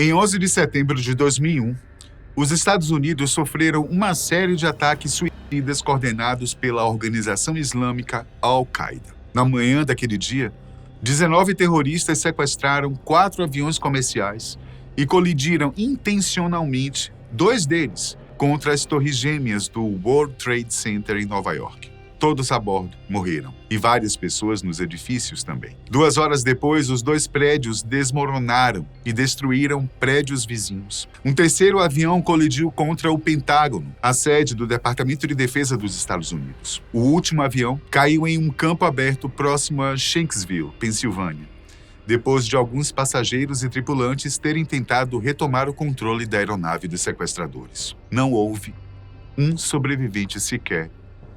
Em 11 de setembro de 2001, os Estados Unidos sofreram uma série de ataques suicidas coordenados pela organização islâmica Al-Qaeda. Na manhã daquele dia, 19 terroristas sequestraram 4 aviões comerciais e colidiram intencionalmente 2 deles contra as torres gêmeas do World Trade Center em Nova York. Todos a bordo morreram, e várias pessoas nos edifícios também. 2 horas depois, os 2 prédios desmoronaram e destruíram prédios vizinhos. Um terceiro avião colidiu contra o Pentágono, a sede do Departamento de Defesa dos Estados Unidos. O último avião caiu em um campo aberto próximo a Shanksville, Pensilvânia, depois de alguns passageiros e tripulantes terem tentado retomar o controle da aeronave dos sequestradores. Não houve um sobrevivente sequer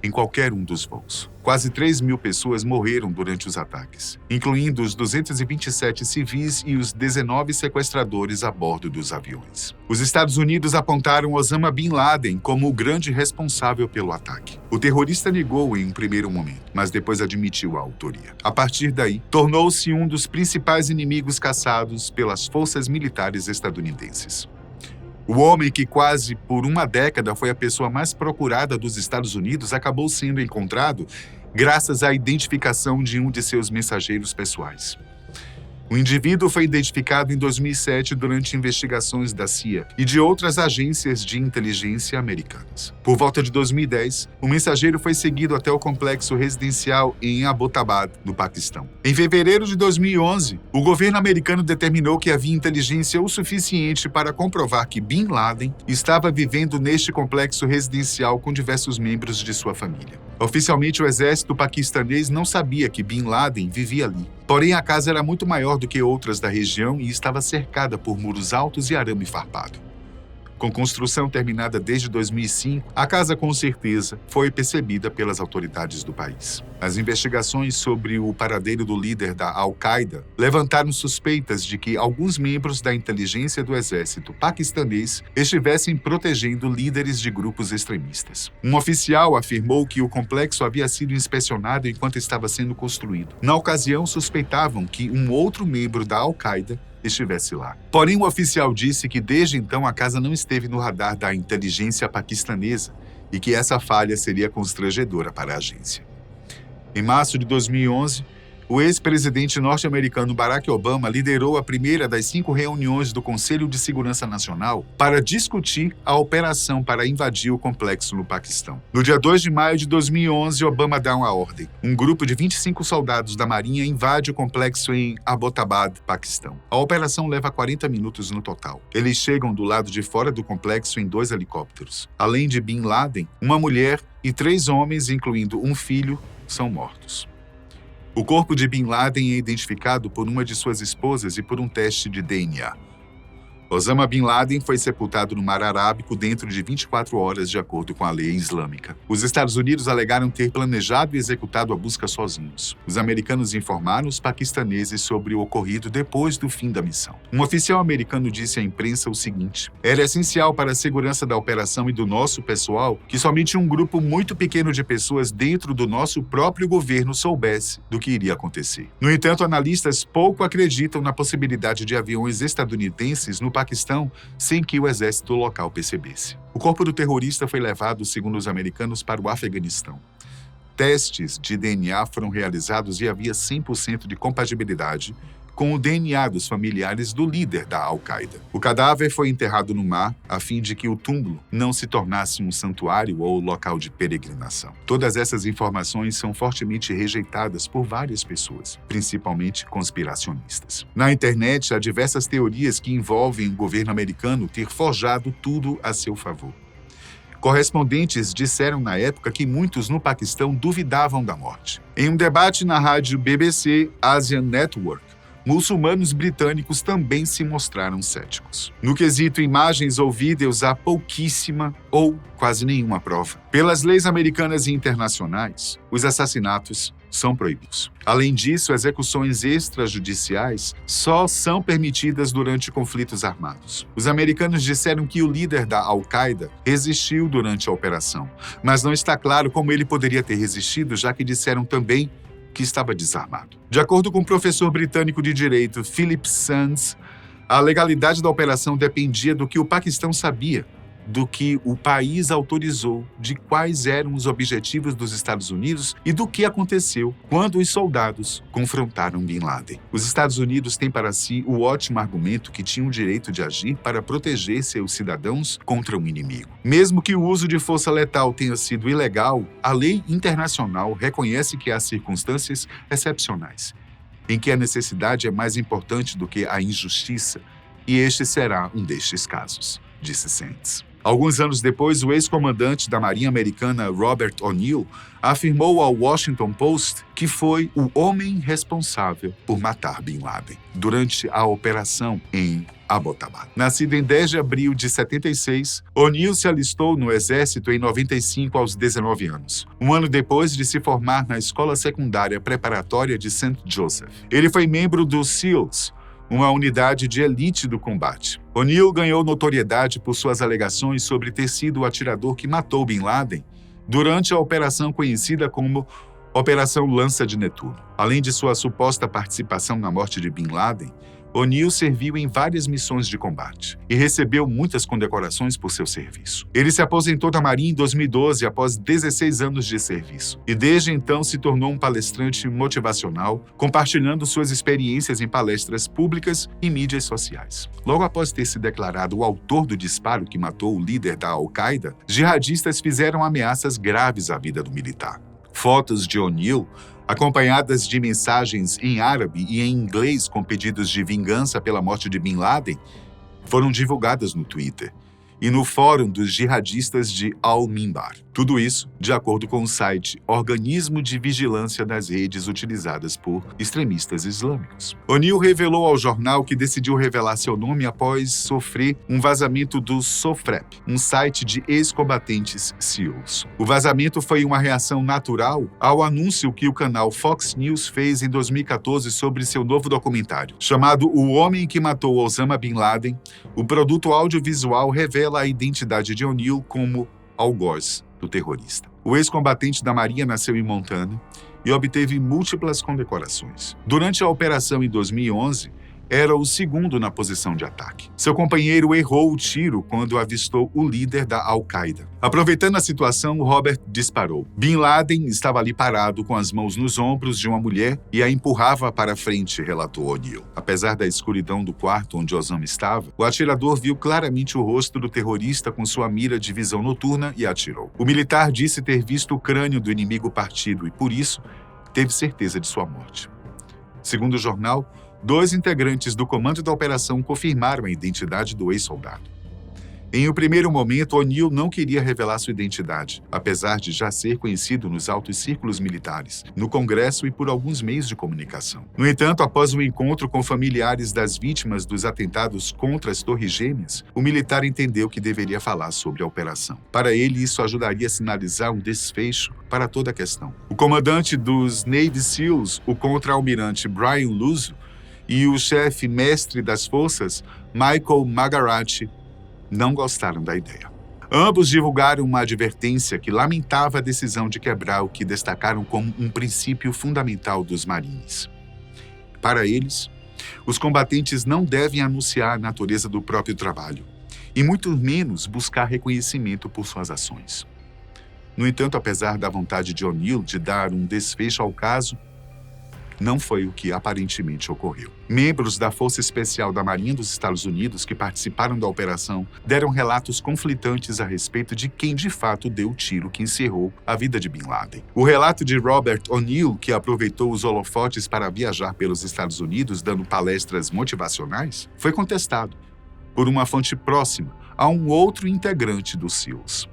em qualquer um dos voos. Quase 3.000 pessoas morreram durante os ataques, incluindo os 227 civis e os 19 sequestradores a bordo dos aviões. Os Estados Unidos apontaram Osama Bin Laden como o grande responsável pelo ataque. O terrorista negou em um primeiro momento, mas depois admitiu a autoria. A partir daí, tornou-se um dos principais inimigos caçados pelas forças militares estadunidenses. O homem que quase por uma década foi a pessoa mais procurada dos Estados Unidos acabou sendo encontrado graças à identificação de um de seus mensageiros pessoais. O indivíduo foi identificado em 2007 durante investigações da CIA e de outras agências de inteligência americanas. Por volta de 2010, o mensageiro foi seguido até o complexo residencial em Abbottabad, no Paquistão. Em fevereiro de 2011, o governo americano determinou que havia inteligência o suficiente para comprovar que Bin Laden estava vivendo neste complexo residencial com diversos membros de sua família. Oficialmente, o exército paquistanês não sabia que Bin Laden vivia ali. Porém, a casa era muito maior do que outras da região e estava cercada por muros altos e arame farpado. Com construção terminada desde 2005, a casa com certeza foi percebida pelas autoridades do país. As investigações sobre o paradeiro do líder da Al-Qaeda levantaram suspeitas de que alguns membros da inteligência do exército paquistanês estivessem protegendo líderes de grupos extremistas. Um oficial afirmou que o complexo havia sido inspecionado enquanto estava sendo construído. Na ocasião, suspeitavam que um outro membro da Al-Qaeda estivesse lá. Porém, o oficial disse que desde então a casa não esteve no radar da inteligência paquistanesa e que essa falha seria constrangedora para a agência. Em março de 2011, o ex-presidente norte-americano Barack Obama liderou a primeira das 5 reuniões do Conselho de Segurança Nacional para discutir a operação para invadir o complexo no Paquistão. No dia 2 de maio de 2011, Obama dá uma ordem. Um grupo de 25 soldados da Marinha invade o complexo em Abbottabad, Paquistão. A operação leva 40 minutos no total. Eles chegam do lado de fora do complexo em 2 helicópteros. Além de Bin Laden, uma mulher e 3 homens, incluindo um filho, são mortos. O corpo de Bin Laden é identificado por uma de suas esposas e por um teste de DNA. Osama Bin Laden foi sepultado no Mar Arábico dentro de 24 horas, de acordo com a lei islâmica. Os Estados Unidos alegaram ter planejado e executado a busca sozinhos. Os americanos informaram os paquistaneses sobre o ocorrido depois do fim da missão. Um oficial americano disse à imprensa o seguinte: "Era essencial para a segurança da operação e do nosso pessoal que somente um grupo muito pequeno de pessoas dentro do nosso próprio governo soubesse do que iria acontecer." No entanto, analistas pouco acreditam na possibilidade de aviões estadunidenses no Paquistão sem que o exército local percebesse. O corpo do terrorista foi levado, segundo os americanos, para o Afeganistão. Testes de DNA foram realizados e havia 100% de compatibilidade com o DNA dos familiares do líder da Al-Qaeda. O cadáver foi enterrado no mar a fim de que o túmulo não se tornasse um santuário ou local de peregrinação. Todas essas informações são fortemente rejeitadas por várias pessoas, principalmente conspiracionistas. Na internet, há diversas teorias que envolvem o governo americano ter forjado tudo a seu favor. Correspondentes disseram na época que muitos no Paquistão duvidavam da morte. Em um debate na rádio BBC Asian Network, muçulmanos britânicos também se mostraram céticos. No quesito imagens ou vídeos, há pouquíssima ou quase nenhuma prova. Pelas leis americanas e internacionais, os assassinatos são proibidos. Além disso, execuções extrajudiciais só são permitidas durante conflitos armados. Os americanos disseram que o líder da Al-Qaeda resistiu durante a operação, mas não está claro como ele poderia ter resistido, já que disseram também que estava desarmado. De acordo com o professor britânico de direito Philip Sands, A legalidade da operação dependia do que o Paquistão sabia, do que o país autorizou, de quais eram os objetivos dos Estados Unidos e do que aconteceu quando os soldados confrontaram Bin Laden. Os Estados Unidos têm para si o ótimo argumento que tinham o direito de agir para proteger seus cidadãos contra um inimigo. Mesmo que o uso de força letal tenha sido ilegal, a lei internacional reconhece que há circunstâncias excepcionais, em que a necessidade é mais importante do que a injustiça, e este será um destes casos, disse Sands. Alguns anos depois, o ex-comandante da Marinha Americana Robert O'Neill afirmou ao Washington Post que foi o homem responsável por matar Bin Laden durante a operação em Abbottabad. Nascido em 10 de abril de 76, O'Neill se alistou no Exército em 95 aos 19 anos, um ano depois de se formar na Escola Secundária Preparatória de St. Joseph. Ele foi membro dos SEALs, uma unidade de elite do combate. O'Neill ganhou notoriedade por suas alegações sobre ter sido o atirador que matou Bin Laden durante a operação conhecida como Operação Lança de Netuno. Além de sua suposta participação na morte de Bin Laden, O'Neill serviu em várias missões de combate e recebeu muitas condecorações por seu serviço. Ele se aposentou da Marinha em 2012 após 16 anos de serviço e desde então se tornou um palestrante motivacional, compartilhando suas experiências em palestras públicas e mídias sociais. Logo após ter se declarado o autor do disparo que matou o líder da Al-Qaeda, jihadistas fizeram ameaças graves à vida do militar. Fotos de O'Neill, acompanhadas de mensagens em árabe e em inglês com pedidos de vingança pela morte de Bin Laden, foram divulgadas no Twitter e no fórum dos jihadistas de Al-Minbar. Tudo isso de acordo com o site Organismo de Vigilância das Redes utilizadas por extremistas islâmicos. O'Neill revelou ao jornal que decidiu revelar seu nome após sofrer um vazamento do Sofrep, um site de ex-combatentes SEALs. O vazamento foi uma reação natural ao anúncio que o canal Fox News fez em 2014 sobre seu novo documentário, chamado O Homem que Matou Osama Bin Laden. O produto audiovisual revela a identidade de O'Neill como algoz do terrorista. O ex-combatente da Marinha nasceu em Montana e obteve múltiplas condecorações. Durante a operação em 2011, era o segundo na posição de ataque. Seu companheiro errou o tiro quando avistou o líder da Al-Qaeda. Aproveitando a situação, Robert disparou. Bin Laden estava ali parado com as mãos nos ombros de uma mulher e a empurrava para frente, relatou O'Neill. Apesar da escuridão do quarto onde Osama estava, o atirador viu claramente o rosto do terrorista com sua mira de visão noturna e atirou. O militar disse ter visto o crânio do inimigo partido e, por isso, teve certeza de sua morte. Segundo o jornal, 2 integrantes do comando da operação confirmaram a identidade do ex-soldado. Em um primeiro momento, O'Neill não queria revelar sua identidade, apesar de já ser conhecido nos altos círculos militares, no Congresso e por alguns meios de comunicação. No entanto, após um encontro com familiares das vítimas dos atentados contra as Torres Gêmeas, o militar entendeu que deveria falar sobre a operação. Para ele, isso ajudaria a sinalizar um desfecho para toda a questão. O comandante dos Navy SEALs, o contra-almirante Brian Luso, e o chefe mestre das forças, Michael Magarati, não gostaram da ideia. Ambos divulgaram uma advertência que lamentava a decisão de quebrar o que destacaram como um princípio fundamental dos Marines. Para eles, os combatentes não devem anunciar a natureza do próprio trabalho, e muito menos buscar reconhecimento por suas ações. No entanto, apesar da vontade de O'Neill de dar um desfecho ao caso, não foi o que aparentemente ocorreu. Membros da Força Especial da Marinha dos Estados Unidos que participaram da operação deram relatos conflitantes a respeito de quem de fato deu o tiro que encerrou a vida de Bin Laden. O relato de Robert O'Neill, que aproveitou os holofotes para viajar pelos Estados Unidos dando palestras motivacionais, foi contestado por uma fonte próxima a um outro integrante dos SEALs.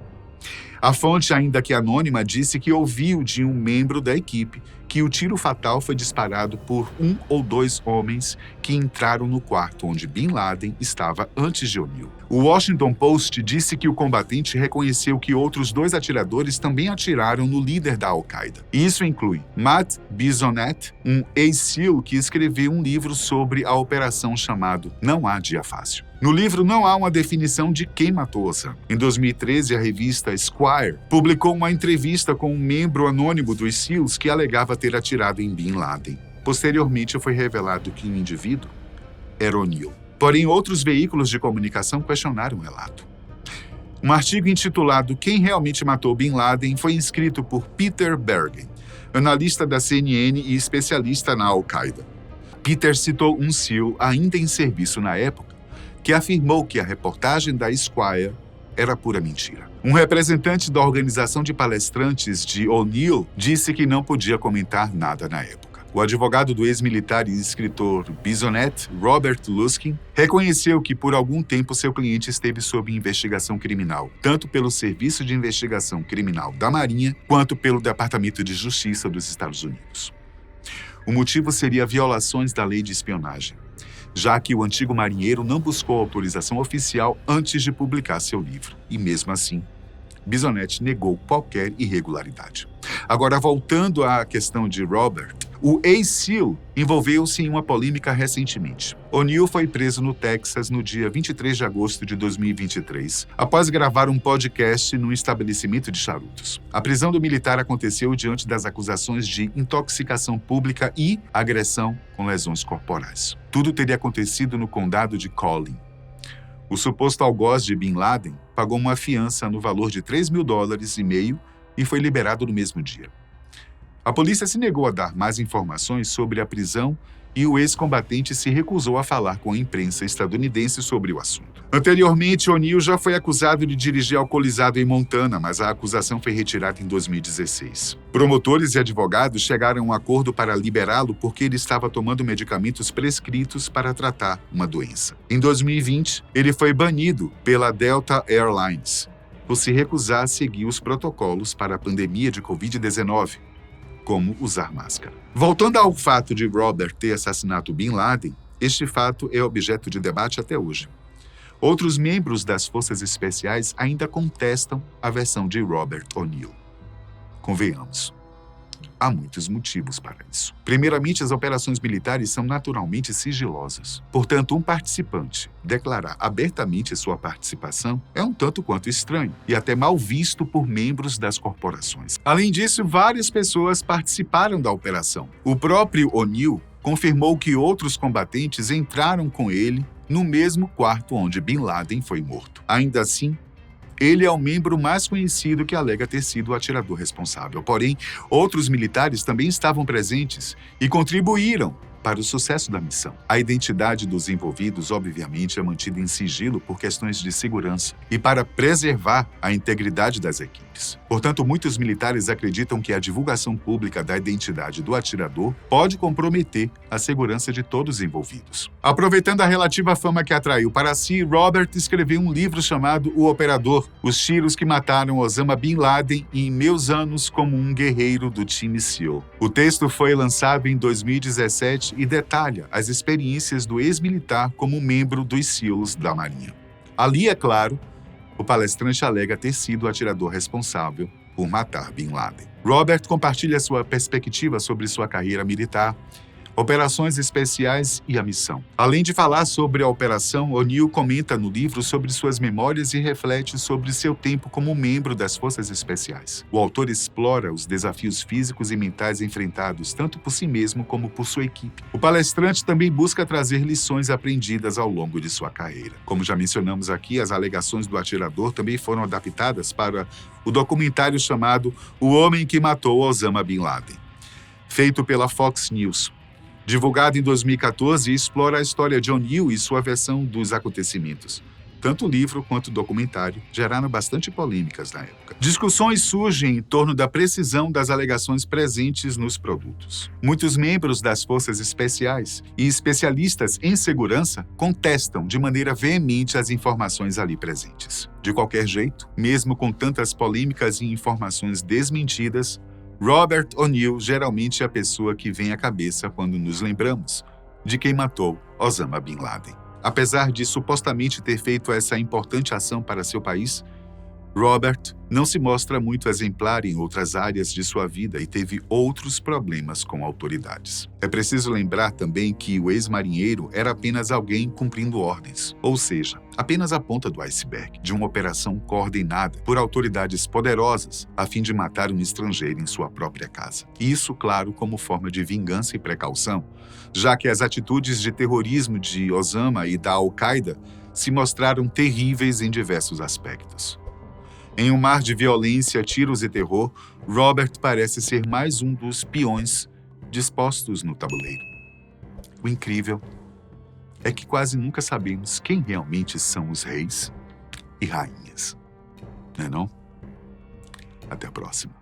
A fonte, ainda que anônima, disse que ouviu de um membro da equipe que o tiro fatal foi disparado por 1 ou 2 homens que entraram no quarto onde Bin Laden estava antes de O'Neill. O Washington Post disse que o combatente reconheceu que outros 2 atiradores também atiraram no líder da Al-Qaeda. Isso inclui Matt Bisonet, um ex-SEAL que escreveu um livro sobre a operação chamado Não Há Dia Fácil. No livro não há uma definição de quem matou Osama. Em 2013, a revista Esquire publicou uma entrevista com um membro anônimo dos SEALs que alegava ter atirado em Bin Laden. Posteriormente, foi revelado que o indivíduo era O'Neill. Porém, outros veículos de comunicação questionaram o relato. Um artigo intitulado Quem Realmente Matou Bin Laden foi escrito por Peter Bergen, analista da CNN e especialista na Al-Qaeda. Peter citou um SEAL ainda em serviço na época, que afirmou que a reportagem da Esquire era pura mentira. Um representante da organização de palestrantes de O'Neill disse que não podia comentar nada na época. O advogado do ex-militar e escritor Bissonette, Robert Luskin, reconheceu que por algum tempo seu cliente esteve sob investigação criminal, tanto pelo Serviço de Investigação Criminal da Marinha, quanto pelo Departamento de Justiça dos Estados Unidos. O motivo seria violações da lei de espionagem, já que o antigo marinheiro não buscou autorização oficial antes de publicar seu livro, e mesmo assim, Bissonette negou qualquer irregularidade. Agora, voltando à questão de Robert, o ex-SEAL envolveu-se em uma polêmica recentemente. O'Neill foi preso no Texas no dia 23 de agosto de 2023, após gravar um podcast num estabelecimento de charutos. A prisão do militar aconteceu diante das acusações de intoxicação pública e agressão com lesões corporais. Tudo teria acontecido no condado de Collin. O suposto algoz de Bin Laden pagou uma fiança no valor de $3.5 mil e foi liberado no mesmo dia. A polícia se negou a dar mais informações sobre a prisão e o ex-combatente se recusou a falar com a imprensa estadunidense sobre o assunto. Anteriormente, O'Neill já foi acusado de dirigir alcoolizado em Montana, mas a acusação foi retirada em 2016. Promotores e advogados chegaram a um acordo para liberá-lo porque ele estava tomando medicamentos prescritos para tratar uma doença. Em 2020, ele foi banido pela Delta Airlines por se recusar a seguir os protocolos para a pandemia de Covid-19, como usar máscara. Voltando ao fato de Robert ter assassinado Bin Laden, este fato é objeto de debate até hoje. Outros membros das Forças Especiais ainda contestam a versão de Robert O'Neill. Convenhamos, há muitos motivos para isso. Primeiramente, as operações militares são naturalmente sigilosas. Portanto, um participante declarar abertamente sua participação é um tanto quanto estranho e até mal visto por membros das corporações. Além disso, várias pessoas participaram da operação. O próprio O'Neill confirmou que outros combatentes entraram com ele no mesmo quarto onde Bin Laden foi morto. Ainda assim, ele é o membro mais conhecido que alega ter sido o atirador responsável. Porém, outros militares também estavam presentes e contribuíram para o sucesso da missão. A identidade dos envolvidos, obviamente, é mantida em sigilo por questões de segurança e para preservar a integridade das equipes. Portanto, muitos militares acreditam que a divulgação pública da identidade do atirador pode comprometer a segurança de todos os envolvidos. Aproveitando a relativa fama que atraiu para si, Robert escreveu um livro chamado O Operador, os tiros que mataram Osama Bin Laden em meus anos como um guerreiro do time SEAL. O texto foi lançado em 2017 e detalha as experiências do ex-militar como membro dos SEALs da Marinha. Ali, é claro, o palestrante alega ter sido o atirador responsável por matar Bin Laden. Robert compartilha sua perspectiva sobre sua carreira militar, operações especiais e a missão. Além de falar sobre a operação, O'Neill comenta no livro sobre suas memórias e reflete sobre seu tempo como membro das Forças Especiais. O autor explora os desafios físicos e mentais enfrentados tanto por si mesmo como por sua equipe. O palestrante também busca trazer lições aprendidas ao longo de sua carreira. Como já mencionamos aqui, as alegações do atirador também foram adaptadas para o documentário chamado O Homem que Matou Osama Bin Laden, feito pela Fox News. Divulgado em 2014, explora a história de O'Neill e sua versão dos acontecimentos. Tanto o livro quanto o documentário geraram bastante polêmicas na época. Discussões surgem em torno da precisão das alegações presentes nos produtos. Muitos membros das Forças Especiais e especialistas em segurança contestam de maneira veemente as informações ali presentes. De qualquer jeito, mesmo com tantas polêmicas e informações desmentidas, Robert O'Neill geralmente é a pessoa que vem à cabeça quando nos lembramos de quem matou Osama Bin Laden. Apesar de supostamente ter feito essa importante ação para seu país, Robert não se mostra muito exemplar em outras áreas de sua vida e teve outros problemas com autoridades. É preciso lembrar também que o ex-marinheiro era apenas alguém cumprindo ordens, ou seja, apenas a ponta do iceberg de uma operação coordenada por autoridades poderosas a fim de matar um estrangeiro em sua própria casa. Isso, claro, como forma de vingança e precaução, já que as atitudes de terrorismo de Osama e da Al-Qaeda se mostraram terríveis em diversos aspectos. Em um mar de violência, tiros e terror, Robert parece ser mais um dos peões dispostos no tabuleiro. O incrível é que quase nunca sabemos quem realmente são os reis e rainhas. Não é não? Até a próxima.